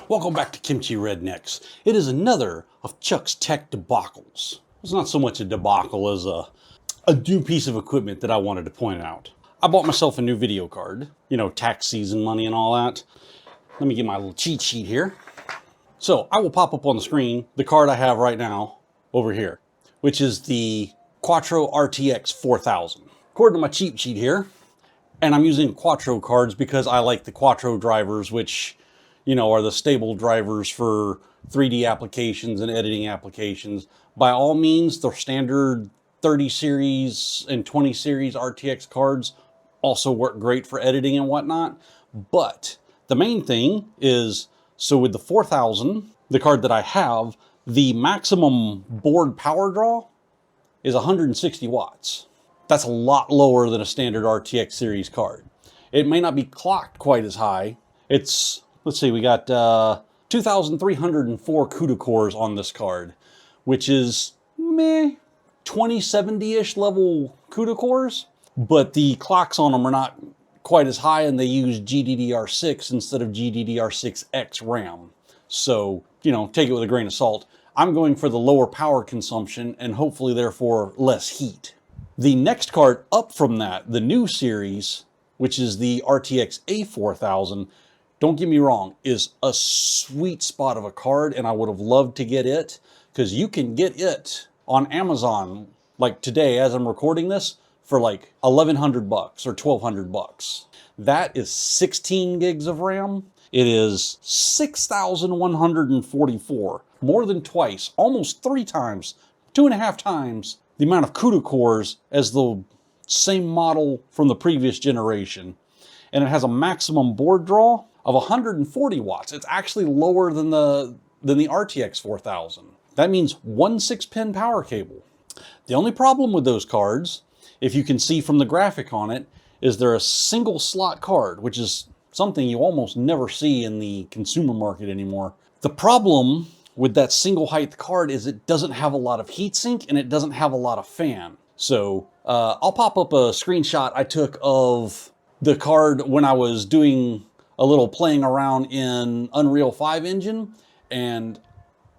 Welcome back to Kimchi Rednecks. It is another of Chuck's tech debacles. It's not so much a debacle as a new piece of equipment that I wanted to point out. I bought myself a new video card, you know, tax season money and all that. Let me get my little cheat sheet here. So I will pop up on the screen the card I have right now over here, which is the Quadro RTX 4000. According to my cheat sheet here, and I'm using Quadro cards because I like the Quadro drivers, which, you know, are the stable drivers for 3D applications and editing applications. By all means, the standard 30 series and 20 series RTX cards also work great for editing and whatnot. But the main thing is, so with the 4000, the card that I have, the maximum board power draw is 160 watts. That's a lot lower than a standard RTX series card. It may not be clocked quite as high. It's, let's see, we got 2,304 CUDA cores on this card, which is meh, 2070-ish level CUDA cores, but the clocks on them are not quite as high, and they use GDDR6 instead of GDDR6X RAM. So, you know, take it with a grain of salt. I'm going for the lower power consumption and hopefully therefore less heat. The next card up from that, the new series, which is the RTX A4000, don't get me wrong, is a sweet spot of a card, and I would have loved to get it, because you can get it on Amazon, like today as I'm recording this, for like 1,100 bucks or 1,200 bucks. That is 16 gigs of RAM. It is 6,144, more than twice, almost 3 times, 2.5 times the amount of CUDA cores as the same model from the previous generation. And it has a maximum board draw of 140 watts. It's actually lower than the RTX 4000. That means 1 6-pin power cable. The only problem with those cards, if you can see from the graphic on it, is they're a single slot card, which is something you almost never see in the consumer market anymore. The problem with that single height card is it doesn't have a lot of heatsink and it doesn't have a lot of fan. So I'll pop up a screenshot I took of the card when I was doing a little playing around in Unreal 5 engine, and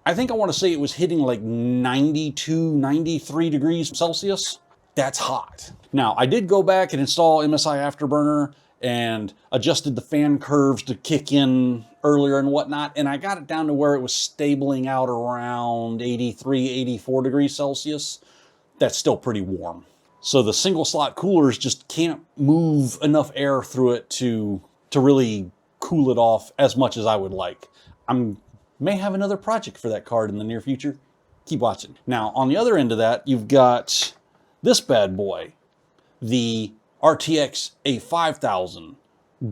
I think I want to say it was hitting like 92, 93 degrees Celsius. That's hot. Now, I did go back and install MSI Afterburner and adjusted the fan curves to kick in earlier and whatnot, and I got it down to where it was stabling out around 83, 84 degrees Celsius. That's still pretty warm. So the single slot coolers just can't move enough air through it to really cool it off as much as I would like. I may have another project for that card in the near future. Keep watching. Now, on the other end of that, you've got this bad boy, the RTX A5000.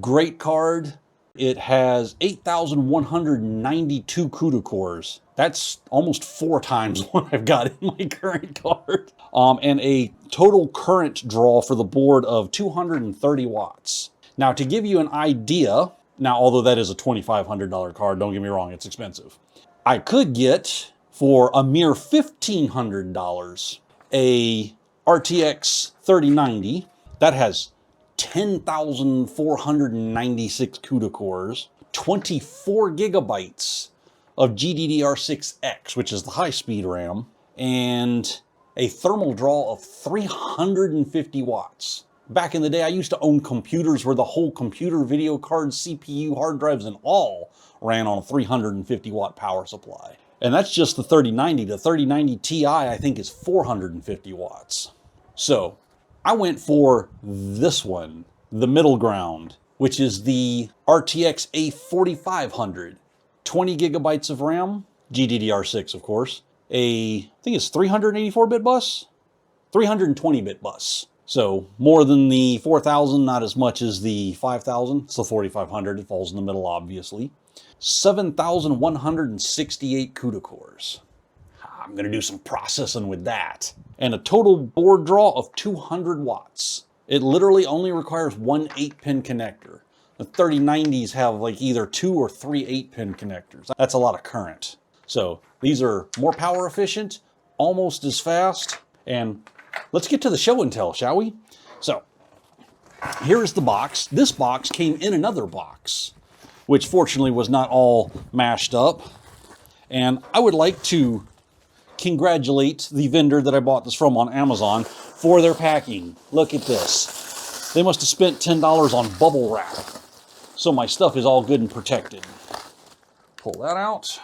Great card. It has 8,192 CUDA cores. That's almost 4 times what I've got in my current card. And a total current draw for the board of 230 watts. Now, to give you an idea, now, although that is a $2,500 card, don't get me wrong, it's expensive. I could get, for a mere $1,500, a RTX 3090 that has 10,496 CUDA cores, 24 gigabytes of GDDR6X, which is the high-speed RAM, and a thermal draw of 350 watts. Back in the day, I used to own computers where the whole computer, video card, CPU, hard drives, and all ran on a 350 watt power supply. And that's just the 3090. The 3090 Ti, I think, is 450 watts. So I went for this one, the middle ground, which is the RTX A4500. 20 gigabytes of RAM, GDDR6, of course. I think it's 384-bit bus, 320-bit bus. So more than the 4000, not as much as the 5000. It's the 4500, it falls in the middle, obviously. 7,168 CUDA cores. I'm gonna do some processing with that. And a total board draw of 200 watts. It literally only requires 1 8-pin connector. The 3090s have like either 2 or 3 8-pin connectors. That's a lot of current. So these are more power efficient, almost as fast, and let's get to the show and tell, shall we? So here is the box. This box came in another box. which fortunately was not all mashed up. And I would like to congratulate the vendor that I bought this from on Amazon for their packing. Look at this. They must have spent $10 on bubble wrap. So my stuff is all good and protected. Pull that out.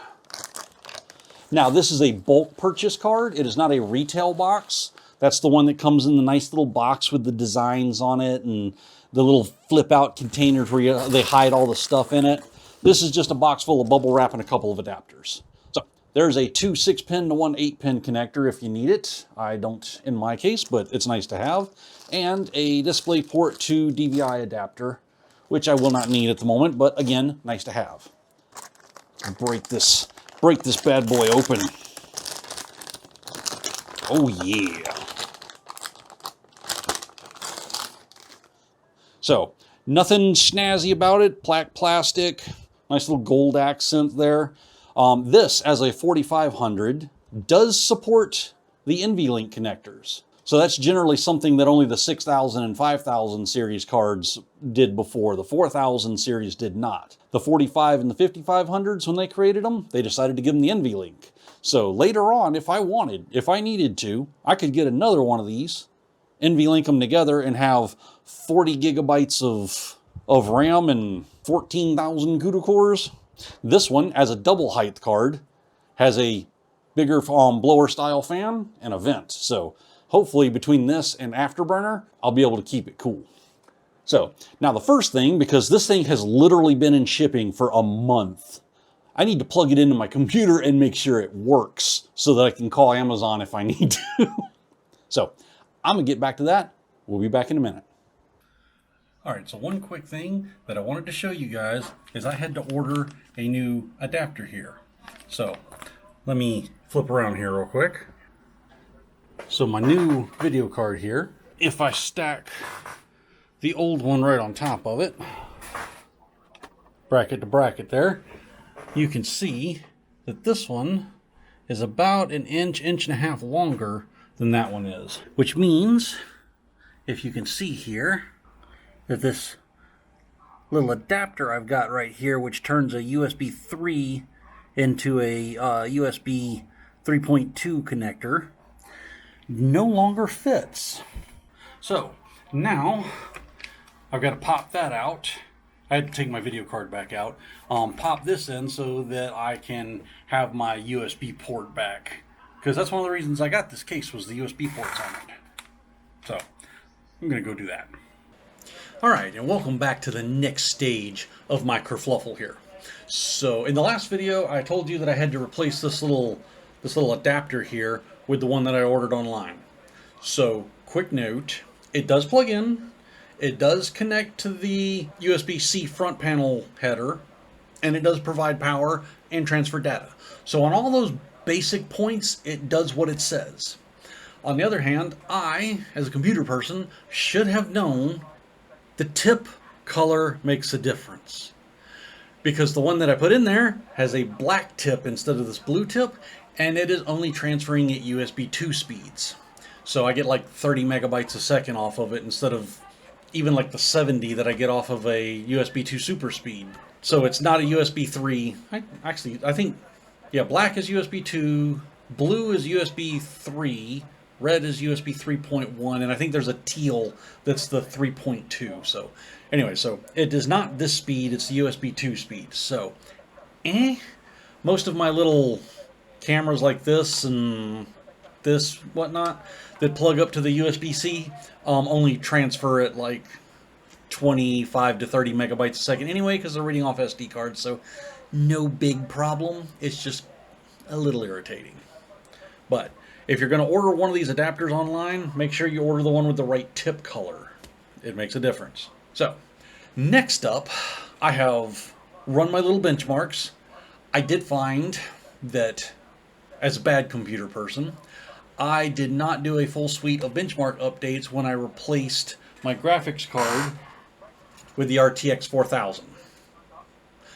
Now this is a bulk purchase card. It is not a retail box. That's the one that comes in the nice little box with the designs on it and the little flip out containers where they hide all the stuff in it. This is just a box full of bubble wrap and a couple of adapters. So there's a 2 6-pin to 1 8-pin connector if you need it. I don't in my case, but it's nice to have. And a DisplayPort to DVI adapter, which I will not need at the moment, but again, nice to have. Let's break this bad boy open. Oh yeah. So, nothing snazzy about it. Black plastic, nice little gold accent there. This, as a 4500, does support the NVLink connectors. So that's generally something that only the 6000 and 5000 series cards did before. The 4000 series did not. The 45 and the 5500s, when they created them, they decided to give them the NVLink. So later on, if I needed to, I could get another one of these, NVLink them together, and have 40 gigabytes of RAM and 14,000 CUDA cores. This one, as a double height card, has a bigger blower style fan and a vent. So hopefully between this and Afterburner, I'll be able to keep it cool. So now the first thing, because this thing has literally been in shipping for a month, I need to plug it into my computer and make sure it works so that I can call Amazon if I need to. So I'm gonna get back to that. We'll be back in a minute. All right, so one quick thing that I wanted to show you guys is I had to order a new adapter here. So let me flip around here real quick. So my new video card here, if I stack the old one right on top of it, bracket to bracket there, you can see that this one is about an inch and a half longer than that one is. Which means, if you can see here, that this little adapter I've got right here, which turns a USB 3 into a USB 3.2 connector, no longer fits. So now I've got to pop that out. I had to take my video card back out, pop this in so that I can have my USB port back, because that's one of the reasons I got this case, was the USB ports on it. So I'm gonna go do that. All right, and welcome back to the next stage of my kerfluffle here. So in the last video, I told you that I had to replace this little adapter here with the one that I ordered online. So quick note, it does plug in, it does connect to the USB-C front panel header, and it does provide power and transfer data. So on all those basic points, it does what it says. On the other hand, I, as a computer person, should have known the tip color makes a difference. Because the one that I put in there has a black tip instead of this blue tip, and it is only transferring at USB 2 speeds. So I get like 30 megabytes a second off of it instead of even like the 70 that I get off of a USB 2 super speed. So it's not a USB 3. I think, yeah, black is USB 2, blue is USB 3, red is USB 3.1, and I think there's a teal that's the 3.2. So anyway, so it is not this speed, it's the USB 2 speed. So, most of my little cameras like this and this whatnot that plug up to the USB-C only transfer at like 25 to 30 megabytes a second anyway, because they're reading off SD cards, so no big problem. It's just a little irritating. But if you're going to order one of these adapters online, make sure you order the one with the right tip color. It makes a difference. So, next up, I have run my little benchmarks. I did find that, as a bad computer person, I did not do a full suite of benchmark updates when I replaced my graphics card with the RTX 4000.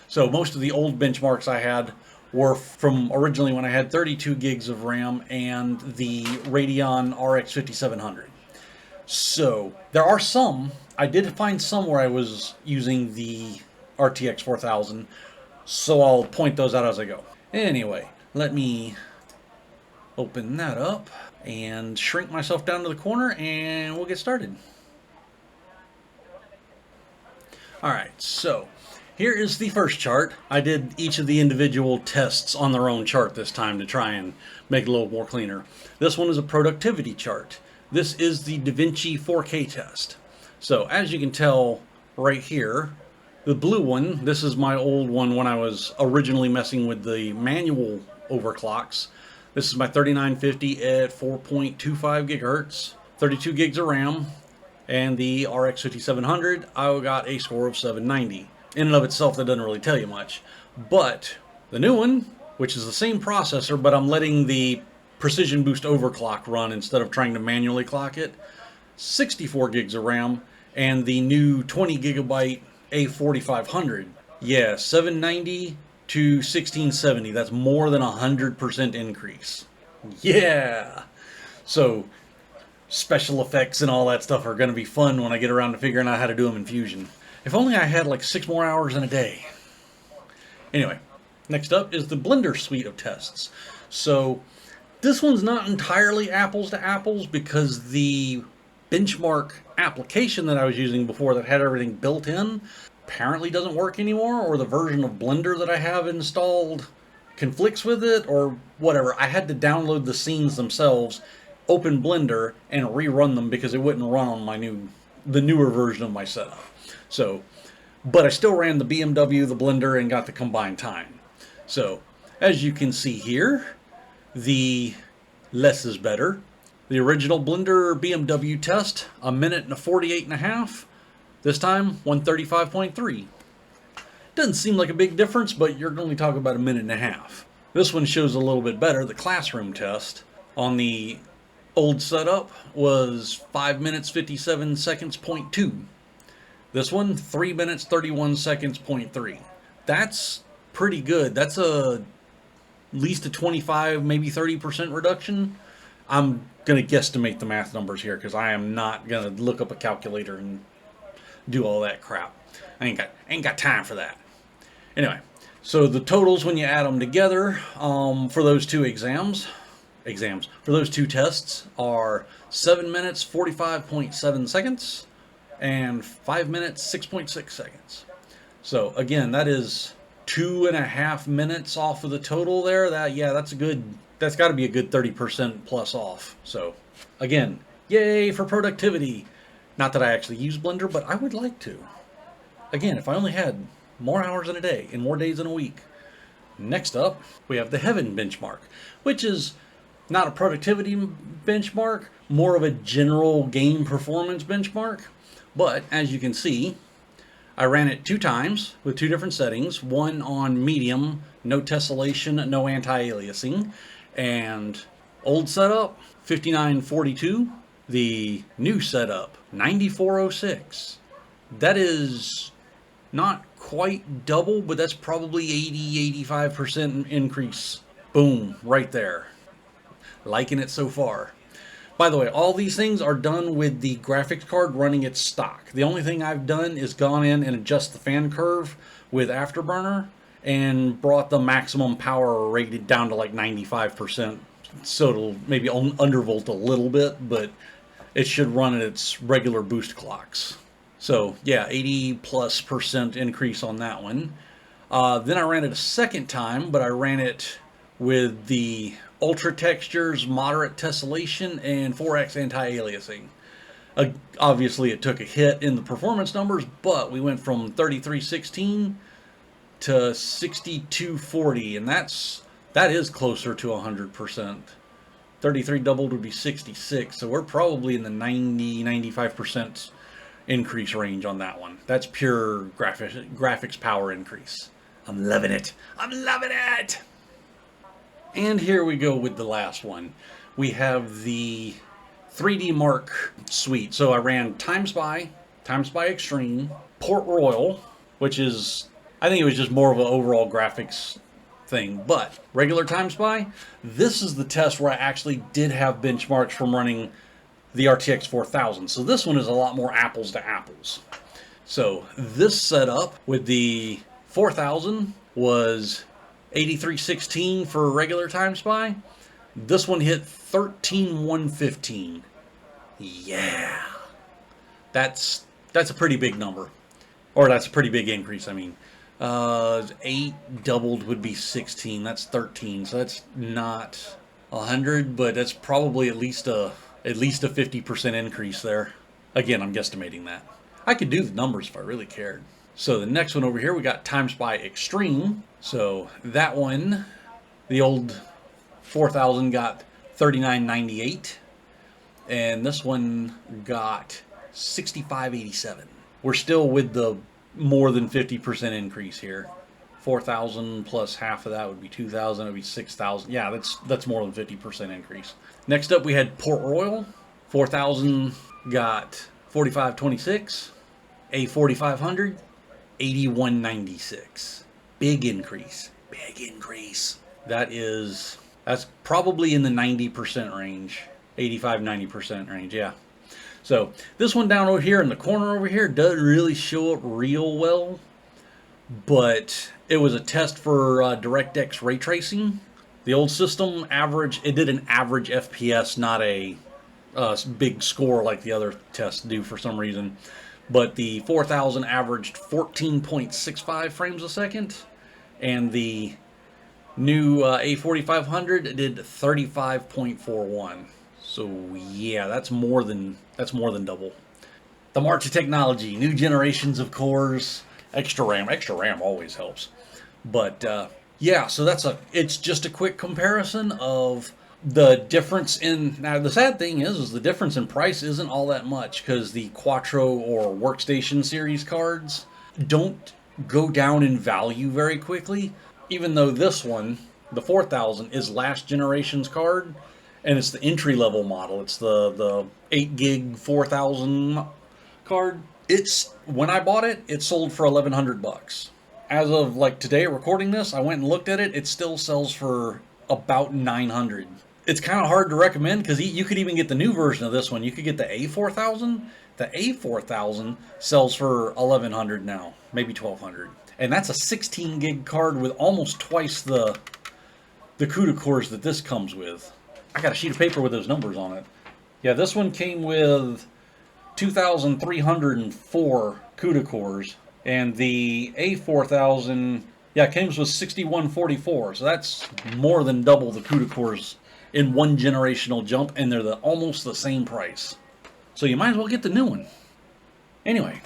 So most of the old benchmarks I had were from originally when I had 32 gigs of RAM and the Radeon RX 5700. So there are some, I did find some where I was using the RTX 4000, so I'll point those out as I go. Anyway, let me open that up and shrink myself down to the corner and we'll get started. Alright, so here is the first chart. I did each of the individual tests on their own chart this time to try and make it a little more cleaner. This one is a productivity chart. This is the DaVinci 4K test. So as you can tell right here, the blue one, this is my old one when I was originally messing with the manual overclocks. This is my 3950 at 4.25 gigahertz, 32 gigs of RAM, and the RX 5700, I got a score of 790. In and of itself, that doesn't really tell you much. But the new one, which is the same processor, but I'm letting the Precision Boost overclock run instead of trying to manually clock it, 64 gigs of RAM, and the new 20 gigabyte A4500. Yeah, 790 to 1670. That's more than 100% increase. Yeah! So, special effects and all that stuff are going to be fun when I get around to figuring out how to do them in Fusion. If only I had like 6 more hours in a day. Anyway, next up is the Blender suite of tests. So, this one's not entirely apples to apples because the benchmark application that I was using before that had everything built in apparently doesn't work anymore, or the version of Blender that I have installed conflicts with it, or whatever. I had to download the scenes themselves, open Blender, and rerun them because it wouldn't run on the newer version of my setup. So, but I still ran the BMW, the Blender, and got the combined time. So, as you can see here, the less is better. The original Blender BMW test, 1 minute and 48.5. This time, 135.3. Doesn't seem like a big difference, but you're only talking about 1.5 minutes. This one shows a little bit better. The classroom test on the old setup was 5 minutes 57 seconds, 0.2. This one, 3 minutes 31 seconds, 0.3. That's pretty good. That's at least a 25, maybe 30% reduction. I'm going to guesstimate the math numbers here because I am not going to look up a calculator and do all that crap. I ain't got time for that. Anyway, so the totals when you add them together for those two for those two tests are 7 minutes 45.7 seconds and 5 minutes 6.6 seconds. So again, that is 2.5 minutes off of the total there. That's got to be a good 30% plus off. So again, yay for productivity. Not that I actually use Blender, but I would like to. Again, if I only had more hours in a day and more days in a week. Next up, we have the Heaven benchmark, which is not a productivity benchmark, more of a general game performance benchmark. But as you can see, I ran it 2 times with 2 different settings, one on medium, no tessellation, no anti-aliasing, and old setup, 5942, the new setup, 9406. That is not quite double, but that's probably 80-85% increase. Boom, right there. Liking it so far. By the way, all these things are done with the graphics card running its stock. The only thing I've done is gone in and adjust the fan curve with Afterburner and brought the maximum power rated down to like 95%. So it'll maybe undervolt a little bit, but it should run at its regular boost clocks. So yeah, 80+% increase on that one. Then I ran it a second time, but I ran it with the Ultra Textures, moderate tessellation, and 4x anti-aliasing. Obviously it took a hit in the performance numbers, but we went from 3316 to 6240, and that is closer to 100%. 33 doubled would be 66, so we're probably in the 90-95% increase range on that one. That's pure graphics power increase. I'm loving it. I'm loving it! And here we go with the last one. We have the 3D Mark suite. So I ran Time Spy Extreme, Port Royal, which is, I think it was just more of an overall graphics thing, but regular Time Spy, this is the test where I actually did have benchmarks from running the RTX 4000. So this one is a lot more apples to apples. So this setup with the 4000 was 8316 for regular time spy. This one hit 13115. Yeah, that's a pretty big number, or that's a pretty big increase. I mean, 8 doubled would be 16. That's 13. So that's not 100, but that's probably at least a 50% increase there. Again, I'm guesstimating that. I could do the numbers if I really cared. So the next one over here, we got Time Spy Extreme. So that one, the old 4000 got 39.98, and this one got 65.87. We're still with the more than 50% increase here. 4,000 plus half of that would be 2,000. It would be 6,000. Yeah, that's more than 50% increase. Next up, we had Port Royal. 4,000 got 45.26. A4500, 81.96. Big increase. Big increase. That's probably in the 90% range. 85-90% range, yeah. So this one down over here in the corner over here doesn't really show up real well, but it was a test for DirectX ray tracing. The old system it did an average FPS, not a big score like the other tests do for some reason. But the 4000 averaged 14.65 frames a second, and the new A4500 did 35.41. So yeah, that's more than double. The march of technology, new generations of cores, extra RAM. Extra RAM always helps. But yeah, so it's just a quick comparison of the difference in. Now the sad thing is the difference in price isn't all that much, because the Quattro or Workstation series cards don't go down in value very quickly, even though this one, the 4000, is last generation's card, and it's the entry level model. It's the 8 gig 4000 card. When I bought it, it sold for $1,100. As of like today recording this, I went and looked at it. It still sells for about $900. It's kind of hard to recommend, because you could even get the new version of this one. You could get the A4000. The A4000 sells for $1,100 now, maybe $1,200, and that's a 16 gig card with almost twice the CUDA cores that this comes with. I got a sheet of paper with those numbers on it. Yeah, this one came with 2,304 CUDA cores, and the A4000, yeah, it comes with 6144. So that's more than double the CUDA cores in one generational jump, and they're almost the same price. So you might as well get the new one. Anyway,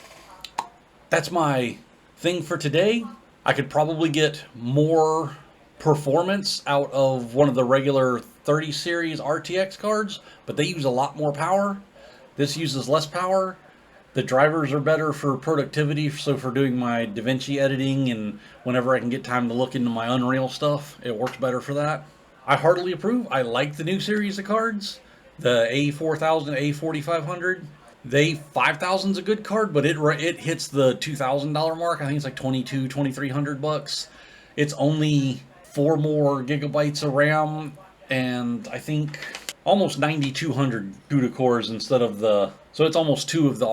that's my thing for today. I could probably get more performance out of one of the regular 30 series RTX cards, but they use a lot more power. This uses less power. The drivers are better for productivity, so for doing my DaVinci editing and whenever I can get time to look into my Unreal stuff, it works better for that. I heartily approve. I like the new series of cards. The A4000, A4500. The 5000's a good card, but it hits the $2,000 mark. I think it's like $2,300. It's only 4 more gigabytes of RAM, and I think almost 9,200 CUDA cores instead of so it's almost 2 of the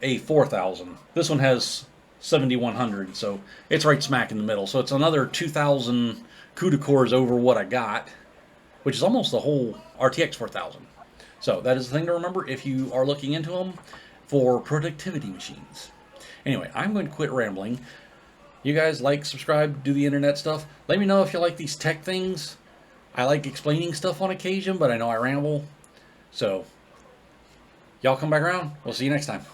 A4000. This one has 7,100, so it's right smack in the middle. So it's another 2,000 CUDA cores over what I got, which is almost the whole RTX 4000. So that is the thing to remember if you are looking into them for productivity machines. Anyway, I'm going to quit rambling. You guys like, subscribe, do the internet stuff. Let me know if you like these tech things. I like explaining stuff on occasion, but I know I ramble. So, y'all come back around. We'll see you next time.